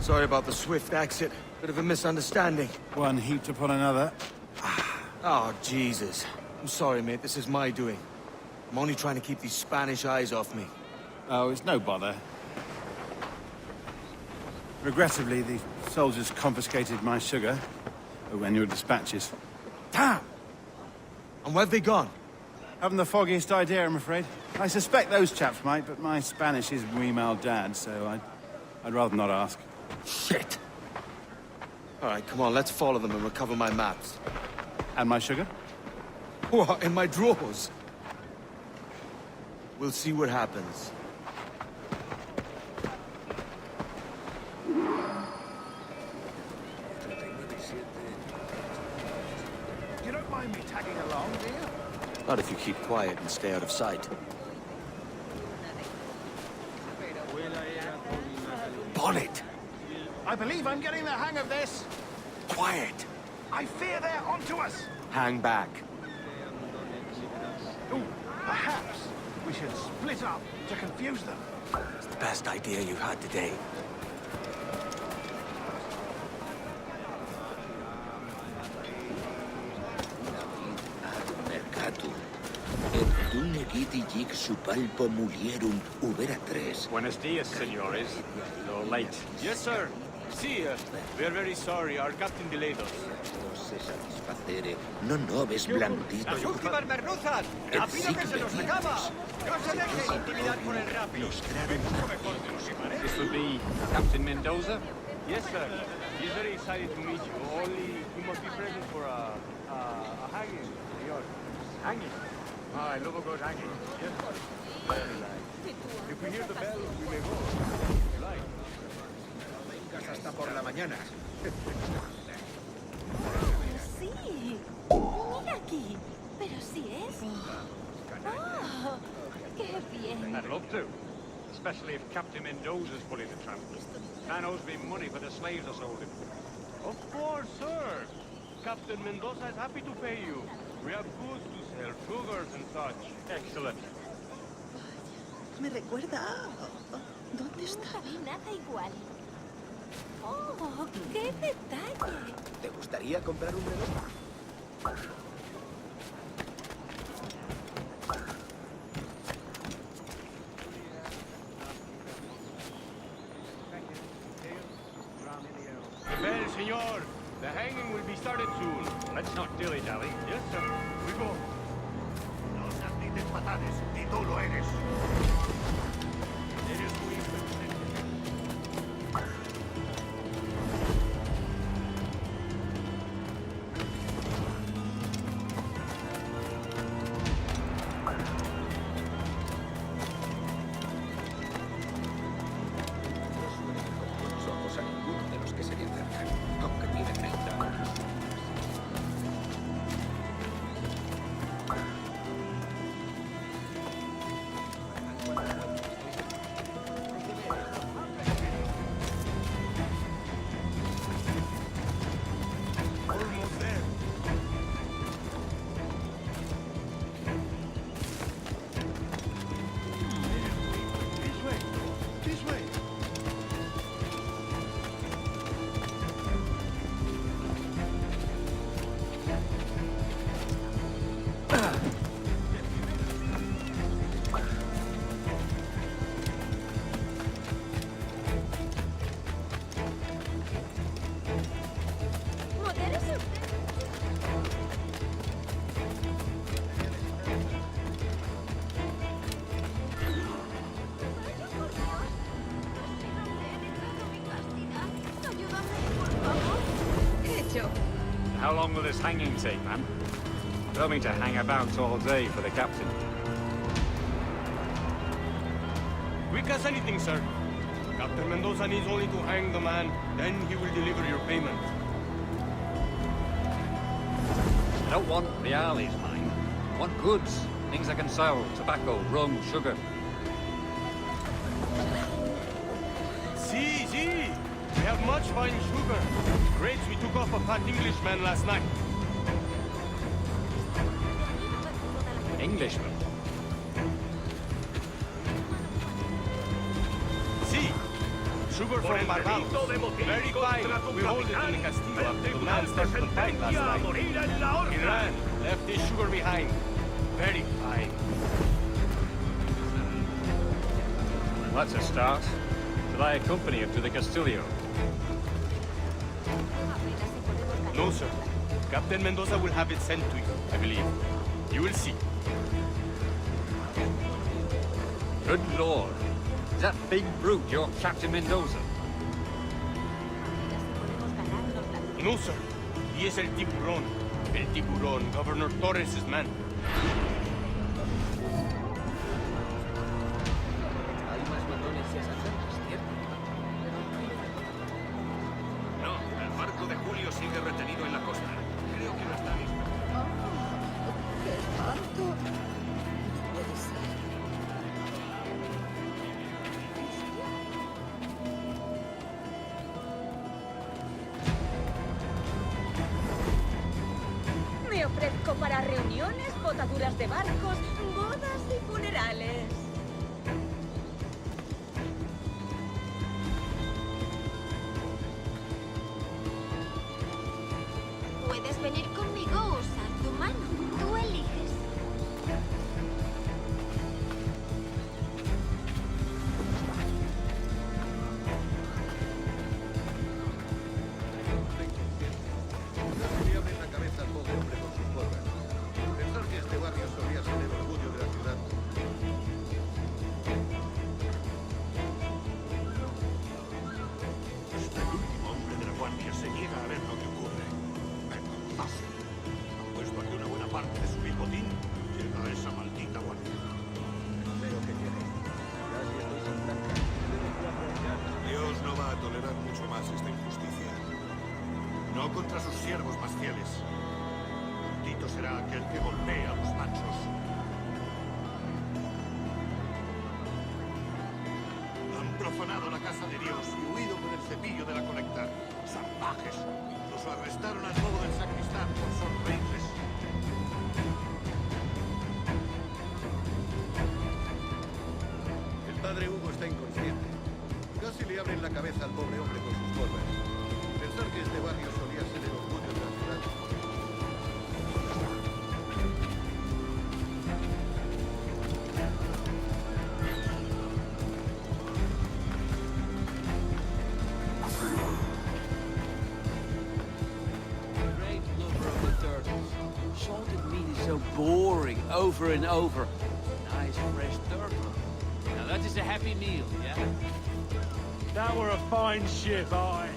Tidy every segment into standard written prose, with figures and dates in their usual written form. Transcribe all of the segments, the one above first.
Sorry about the swift exit. Bit of a misunderstanding. One heaped upon another. Oh, Jesus. I'm sorry, mate. This is my doing. I'm only trying to keep these Spanish eyes off me. Oh, it's no bother. Regrettably, the soldiers confiscated my sugar when your dispatches. Damn! And where have they gone? Haven't the foggiest idea, I'm afraid. I suspect those chaps might, but my Spanish is muy mal dad, so I'd rather not ask. Shit! Alright, come on, let's follow them and recover my maps. And my sugar? What, in my drawers? We'll see what happens. You don't mind me tagging along, do you? Not if you keep quiet and stay out of sight. Bonnet! I believe I'm getting the hang of this. Quiet! I fear they're onto us. Hang back. Ooh, perhaps we should split up to confuse them. It's the best idea you've had today. Buenos dias, senores. You're late. Yes, sir. Sí, we are very sorry. Our captain delayed us. No noves blandito. ¡Las últimas merluzas! ¡Rápido que se nos acaba! ¡No se deje intimidar por el rápido! This would be Captain Mendoza? Yes, sir. He's very excited to meet you. Only you must be present for a hanging, señor. Hanging? Ah, I love a good hanging. Yes, sir. Very nice. If we hear the bell, we may go. If you like. Hasta por la mañana. Sí. Mira aquí. Pero sí es. Oh, qué bien. I'd love to. Especially if Captain Mendoza's pulling the tramp. Man owes me money for the slaves I sold him. Of course, sir. Captain Mendoza is happy to pay you. We have goods to sell, sugars and such. Excellent. Me recuerda. ¿Dónde está? Nunca vi nada igual. Oh, qué detalle. ¿Te gustaría comprar un reloj? The bell, senor. The hanging will be started soon. Let's not dilly-dally. Yes, sir. We go. No seas ni despatades, ni tú lo eres. Eres muy Somos a ninguno de los que se le acercan, aunque tiene 30 años. almost there. This way. This way. Modérese usted. Vaya por Dios. Ayúdame, por favor. ¿Qué he hecho? How long will this hanging take, man? I don't mean to hang about all day for the captain. Quick as anything, sir. Captain Mendoza needs only to hang the man, then he will deliver your payment. I don't want reales, mine. I want goods. Things I can sell. Tobacco, rum, sugar. See, we have much fine sugar. Grapes we took off a fat Englishman last night. Englishman. See, Sugar from Barbados. Very fine. We hold it in the Castillo after the man started to fight last night. He ran, left his sugar behind. Very fine. Well, that's a start. Shall I accompany him to the Castillo? No, sir. Captain Mendoza will have it sent to you, I believe. You will see. Good Lord. Is that big brute your Captain Mendoza? No, sir. He is el tiburón. El tiburón, Governor Torres' man. Hay más matones y asaltantes, ¿cierto? No, el barco de Julio sigue retenido en la costa. Creo que lo están esperando. ¡Qué espanto! No puede ser. Me ofrezco para reuniones, botaduras de barcos, bodas y funerales. Puedes venir conmigo o usar tu mano. Tú eliges. Casi le abren la cabeza al pobre hombre con sus porras. Pensar que este barrio solía ser el orgullo de la ciudad. Hasta el último hombre de la guardia se niega a ver lo que ocurre. Venga, pase. Apuesto a que una buena parte de su bigotín llega a esa maldita guardia. Veo que tiene. Casi estoy sin tanta. Dios no va a tolerar mucho más esta injusticia. No contra sus siervos más fieles. Maldito será aquel que golpee a los machos. Han profanado la casa de Dios y huido con el cepillo de la colecta. ¡Salvajes! Los arrestaron al modo del sacristán por sonreírles. El padre Hugo está inconsciente. Casi le abren la cabeza al pobre hombre con sus porras. Pensar que este barrio solía ser el orgullo de la ciudad. Great lover of the turtles. Salted meat is so boring, over and over. Nice fresh turtle. Now that is a happy meal, yeah? That were a fine ship, aye.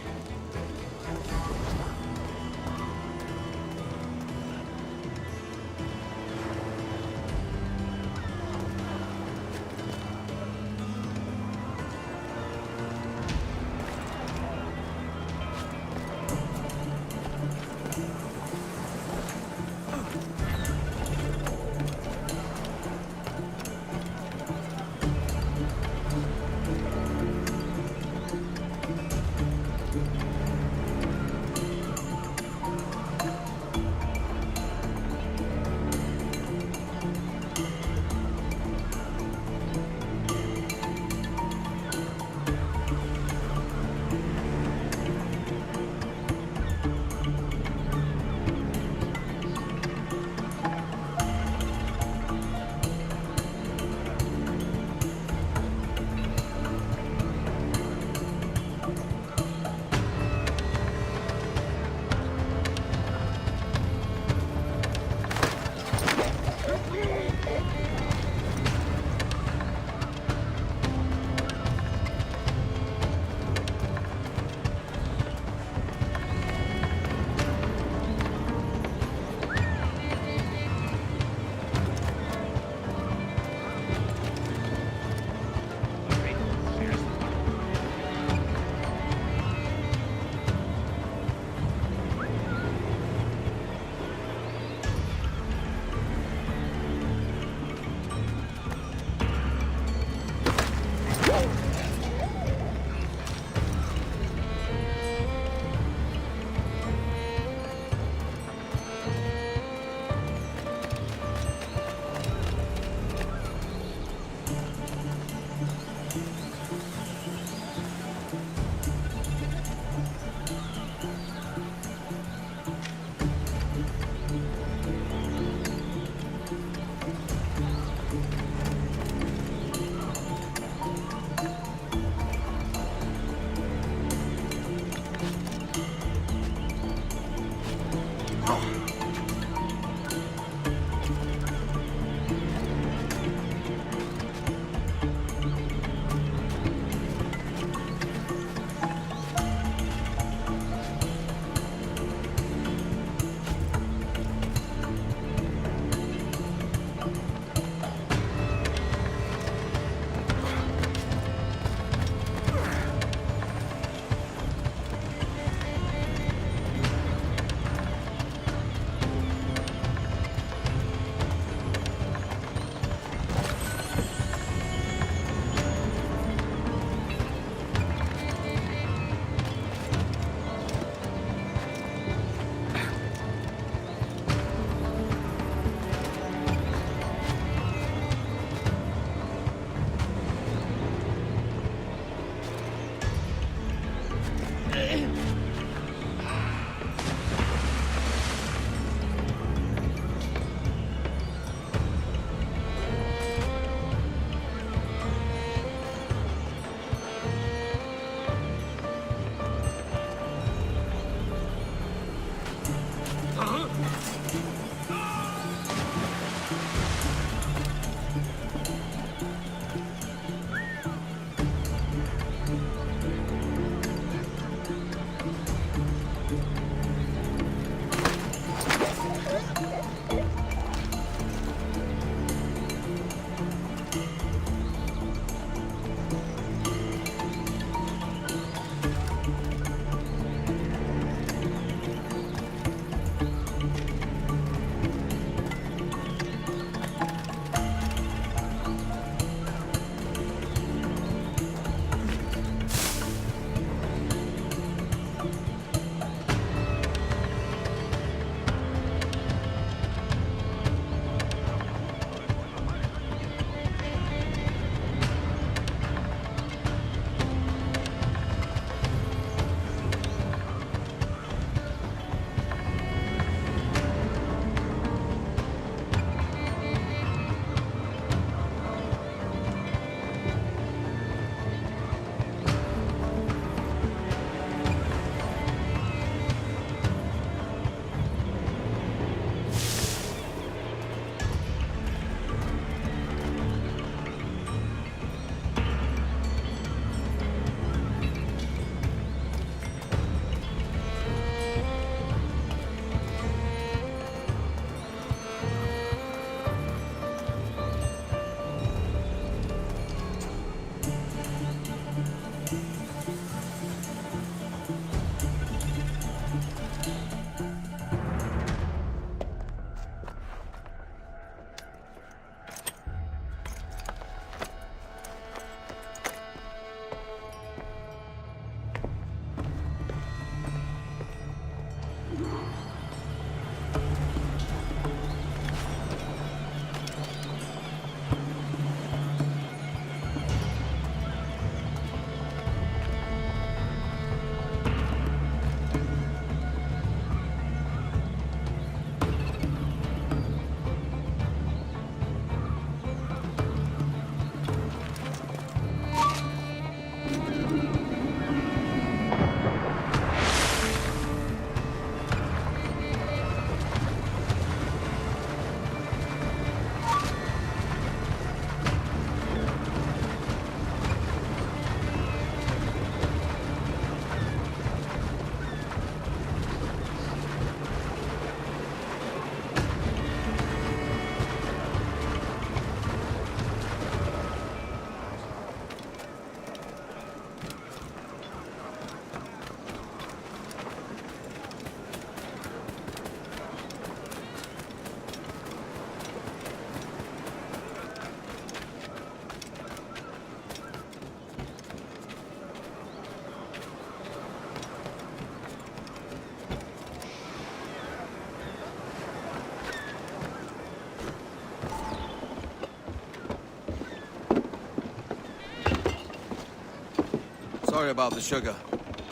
Sorry about the sugar.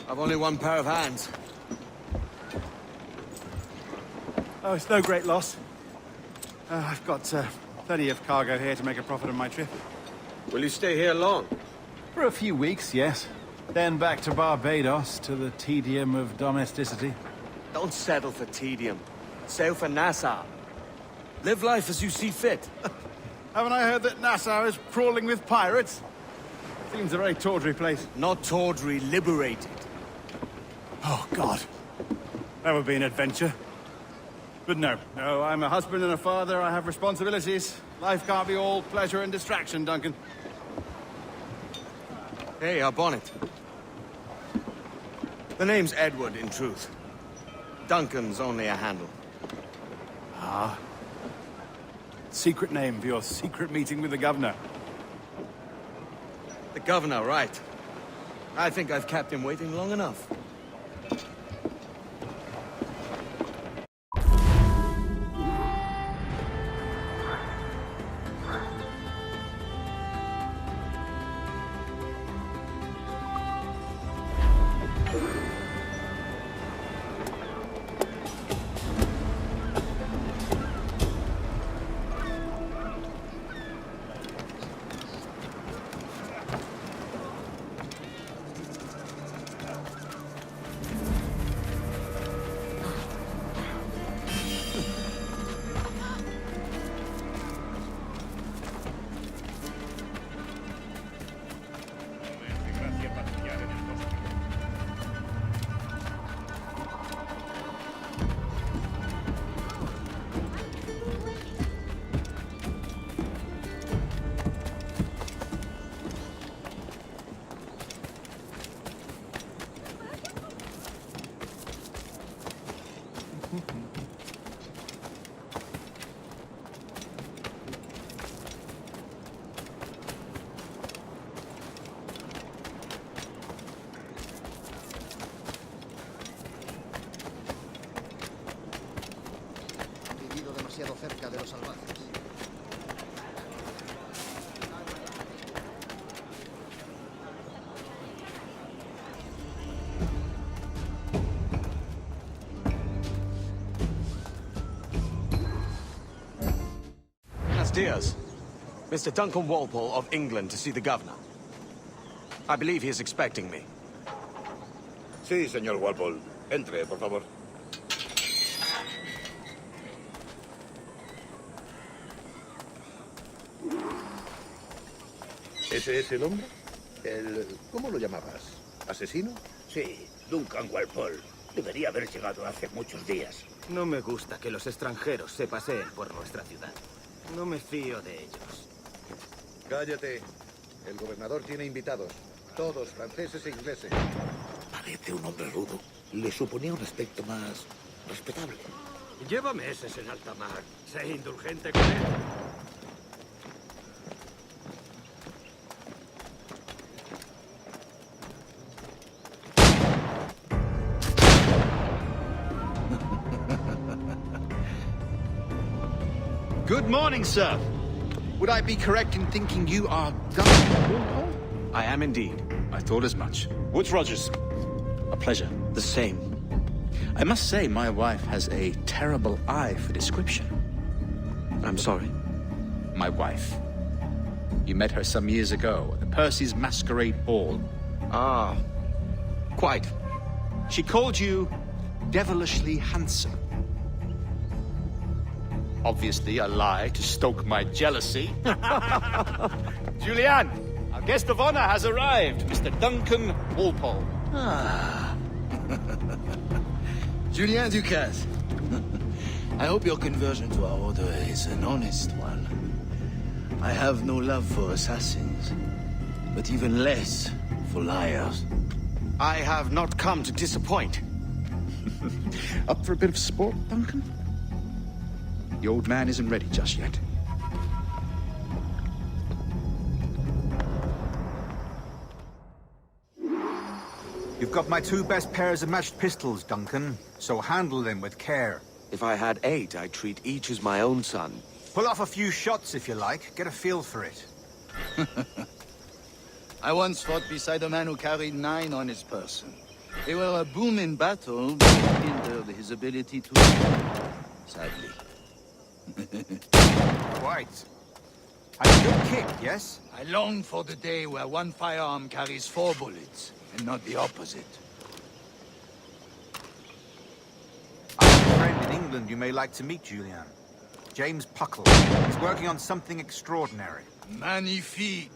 I've only one pair of hands. Oh, it's no great loss. I've got plenty of cargo here to make a profit on my trip. Will you stay here long? For a few weeks, yes. Then back to Barbados, to the tedium of domesticity. Don't settle for tedium. Sail for Nassau. Live life as you see fit. Haven't I heard that Nassau is crawling with pirates? Seems a very tawdry place. Not tawdry, liberated. Oh, God. That would be an adventure. But no, I'm a husband and a father. I have responsibilities. Life can't be all pleasure and distraction, Duncan. Hey, our bonnet. The name's Edward, in truth. Duncan's only a handle. Ah. Secret name for your secret meeting with the governor. The governor, right. I think I've kept him waiting long enough. Demasiado cerca de los salvajes. Buenos dias. Mr. Duncan Walpole of England to see the governor. I believe he is expecting me. Sí, señor Walpole. Entre, por favor. ¿Ese es el hombre? ¿Cómo lo llamabas? ¿Asesino? Sí, Duncan Walpole. Debería haber llegado hace muchos días. No me gusta que los extranjeros se paseen por nuestra ciudad. No me fío de ellos. Cállate. El gobernador tiene invitados. Todos franceses e ingleses. Parece un hombre rudo. Le suponía un aspecto más respetable. Lleva meses en alta mar. Sé indulgente con él. Good morning, sir. Would I be correct in thinking you are Governor? I am indeed. I thought as much. Woods Rogers. A pleasure. The same. I must say, my wife has a terrible eye for description. I'm sorry. My wife. You met her some years ago at the Percy's Masquerade Ball. Ah, quite. She called you devilishly handsome. Obviously a lie to stoke my jealousy. Julianne, our guest of honor has arrived, Mr. Duncan Walpole. Ah. Julien Ducasse. I hope your conversion to our order is an honest one. I have no love for assassins, but even less for liars. I have not come to disappoint. Up for a bit of sport, Duncan? The old man isn't ready just yet. You've got my 2 best pairs of matched pistols, Duncan, so handle them with care. If I had 8, I'd treat each as my own son. Pull off a few shots if you like, get a feel for it. I once fought beside a man who carried 9 on his person. They were a boon in battle, but it hindered his ability to... sadly. Quite. A good kick, yes? I long for the day where one firearm carries 4 bullets, and not the opposite. I have a friend in England you may like to meet, Julian. James Puckle. He's working on something extraordinary. Magnifique.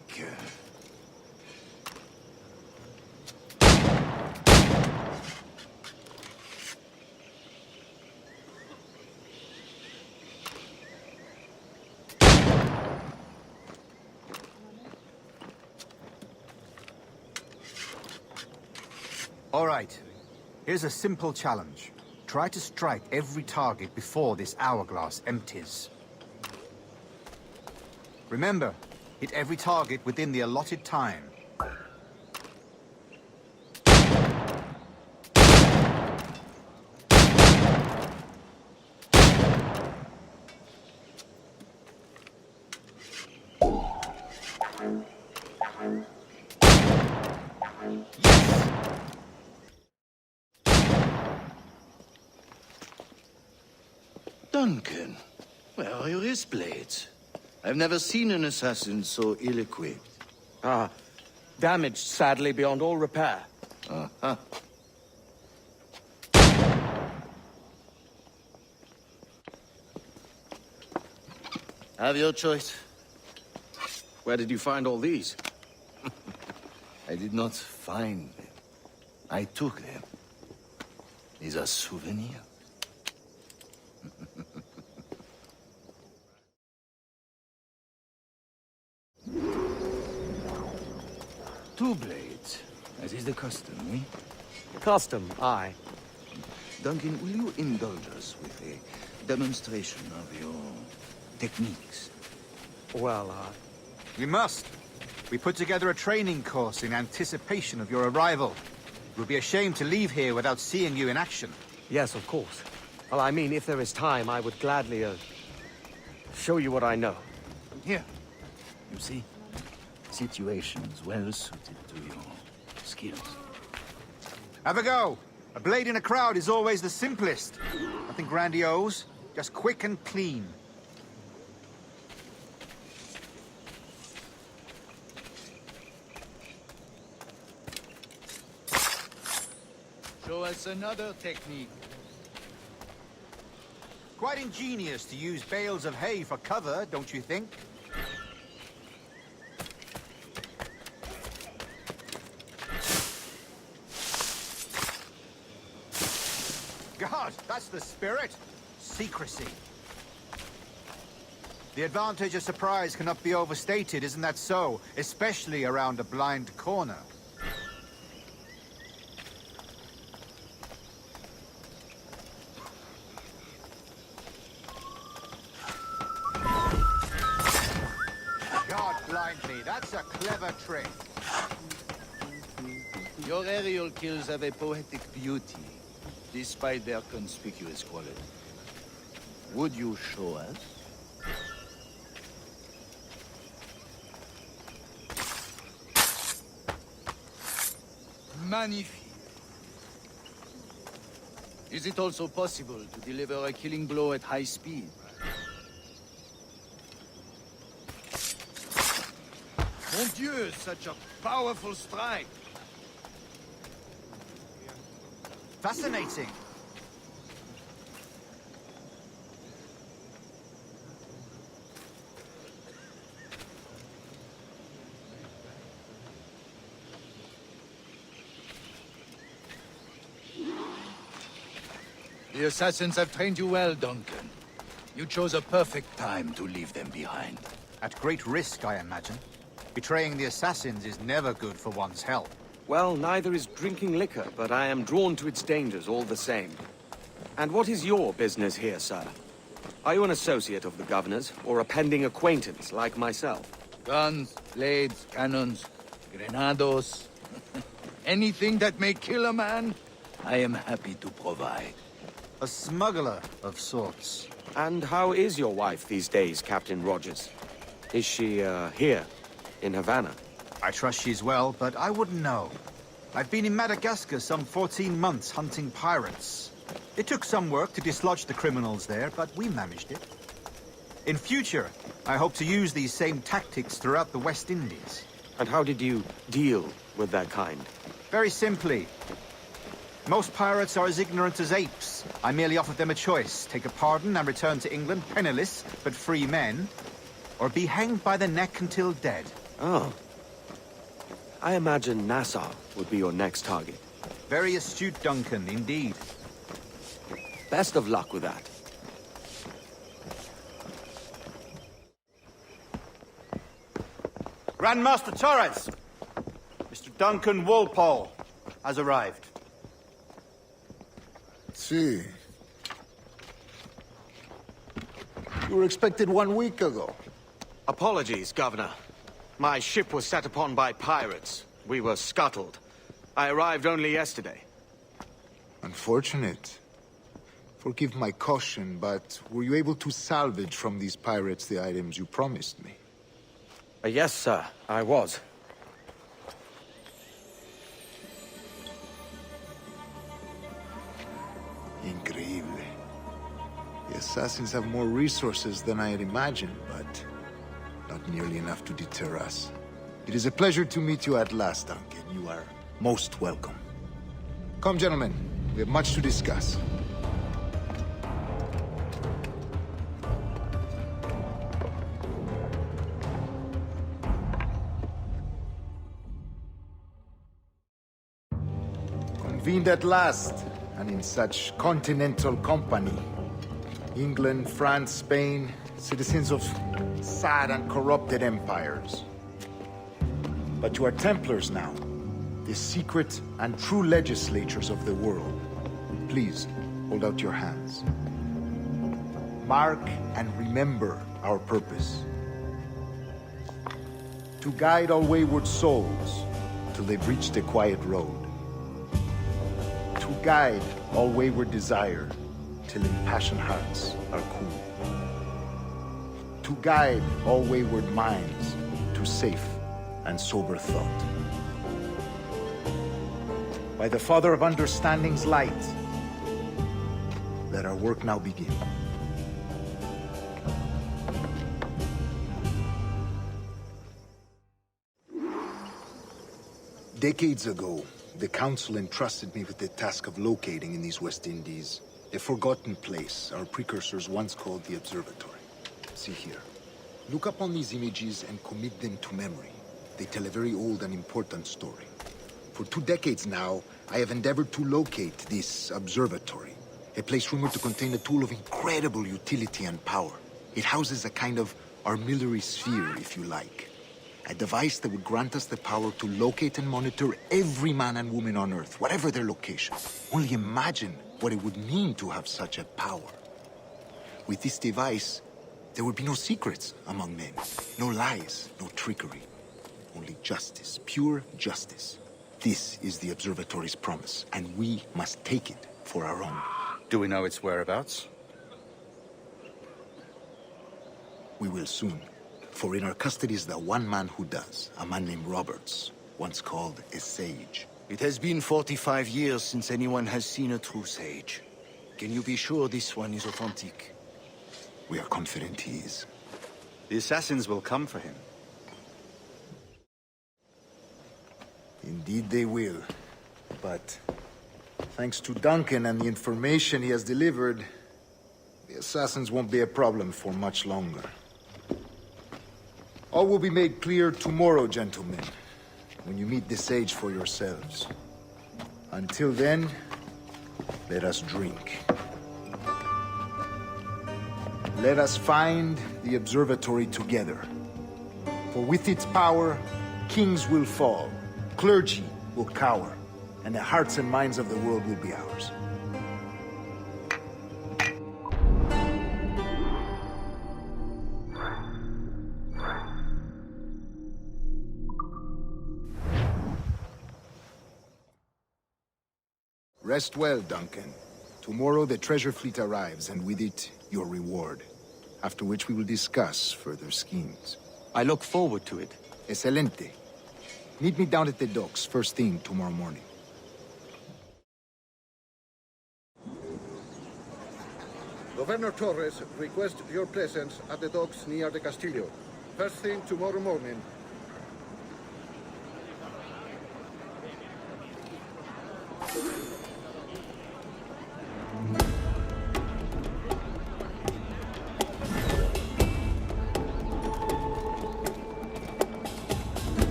All right. Here's a simple challenge. Try to strike every target before this hourglass empties. Remember, hit every target within the allotted time. Duncan, where are your wrist blades? I've never seen an assassin so ill-equipped. Ah, damaged sadly beyond all repair. Uh-huh. Have your choice. Where did you find all these? I did not find them. I took them. These are souvenirs. Two blades, as is the custom, eh? Custom, aye. Duncan, will you indulge us with a demonstration of your techniques? Well, We must. We put together a training course in anticipation of your arrival. It would be a shame to leave here without seeing you in action. Yes, of course. Well, I mean, if there is time, I would gladly, show you what I know. Here. You see? Situations well suited to your skills. Have a go. A blade in a crowd is always the simplest. Nothing grandiose, just quick and clean. Show us another technique. Quite ingenious to use bales of hay for cover, don't you think? God, that's the spirit. Secrecy. The advantage of surprise cannot be overstated, isn't that so? Especially around a blind corner. God blind me, that's a clever trick. Your aerial kills have a poetic beauty, despite their conspicuous quality. Would you show us? Magnifique. Is it also possible to deliver a killing blow at high speed? Mon Dieu, such a powerful strike! Fascinating. The assassins have trained you well, Duncan. You chose a perfect time to leave them behind. At great risk, I imagine. Betraying the assassins is never good for one's health. Well, neither is drinking liquor, but I am drawn to its dangers all the same. And what is your business here, sir? Are you an associate of the governor's, or a pending acquaintance like myself? Guns, blades, cannons, grenados. Anything that may kill a man, I am happy to provide. A smuggler of sorts. And how is your wife these days, Captain Rogers? Is she, here, in Havana? I trust she's well, but I wouldn't know. I've been in Madagascar some 14 months hunting pirates. It took some work to dislodge the criminals there, but we managed it. In future, I hope to use these same tactics throughout the West Indies. And how did you deal with that kind? Very simply. Most pirates are as ignorant as apes. I merely offered them a choice. Take a pardon and return to England penniless, but free men. Or be hanged by the neck until dead. Oh. I imagine Nassau would be your next target. Very astute, Duncan, indeed. Best of luck with that. Grandmaster Torres! Mr. Duncan Walpole has arrived. See. You were expected 1 week ago. Apologies, Governor. My ship was set upon by pirates. We were scuttled. I arrived only yesterday. Unfortunate. Forgive my caution, but were you able to salvage from these pirates the items you promised me? Yes, sir, I was. Increíble. The assassins have more resources than I had imagined, but not nearly enough to deter us. It is a pleasure to meet you at last, Duncan. You are most welcome. Come, gentlemen. We have much to discuss. Convened at last, and in such continental company. England, France, Spain, citizens of sad and corrupted empires. But you are Templars now, the secret and true legislators of the world. Please, hold out your hands. Mark and remember our purpose. To guide all wayward souls till they've reached a quiet road. To guide all wayward desire till impassioned hearts are cool. To guide all wayward minds to safe and sober thought. By the Father of Understanding's light, let our work now begin. Decades ago, the Council entrusted me with the task of locating in these West Indies a forgotten place our precursors once called the Observatory. See here. Look upon these images and commit them to memory. They tell a very old and important story. For 2 decades now, I have endeavored to locate this observatory, a place rumored to contain a tool of incredible utility and power. It houses a kind of armillary sphere, if you like. A device that would grant us the power to locate and monitor every man and woman on Earth, whatever their location. Only imagine what it would mean to have such a power. With this device, there would be no secrets among men, no lies, no trickery. Only justice, pure justice. This is the Observatory's promise, and we must take it for our own. Do we know its whereabouts? We will soon. For in our custody is the one man who does, a man named Roberts, once called a sage. It has been 45 years since anyone has seen a true sage. Can you be sure this one is authentic? We are confident he is. The assassins will come for him. Indeed they will. But thanks to Duncan and the information he has delivered, the assassins won't be a problem for much longer. All will be made clear tomorrow, gentlemen, when you meet the sage for yourselves. Until then, let us drink. Let us find the observatory together. For with its power, kings will fall, clergy will cower, and the hearts and minds of the world will be ours. Rest well, Duncan. Tomorrow the treasure fleet arrives, and with it, your reward. After which we will discuss further schemes. I look forward to it. Excelente. Meet me down at the docks first thing tomorrow morning. Governor Torres requests your presence at the docks near the Castillo. First thing tomorrow morning.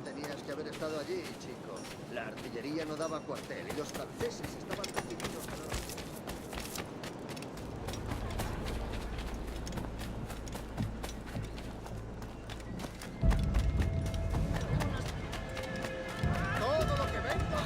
Tenías que haber estado allí, chico. La artillería no daba cuartel y los franceses estaban decididos a no... Todo lo que vengo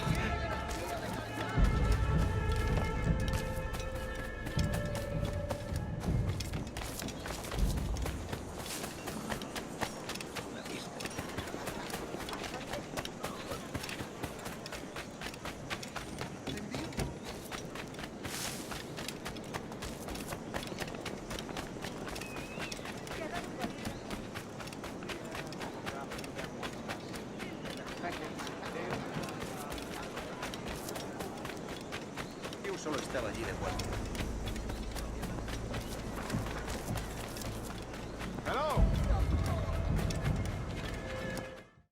Yo solo estaba allí de guardia.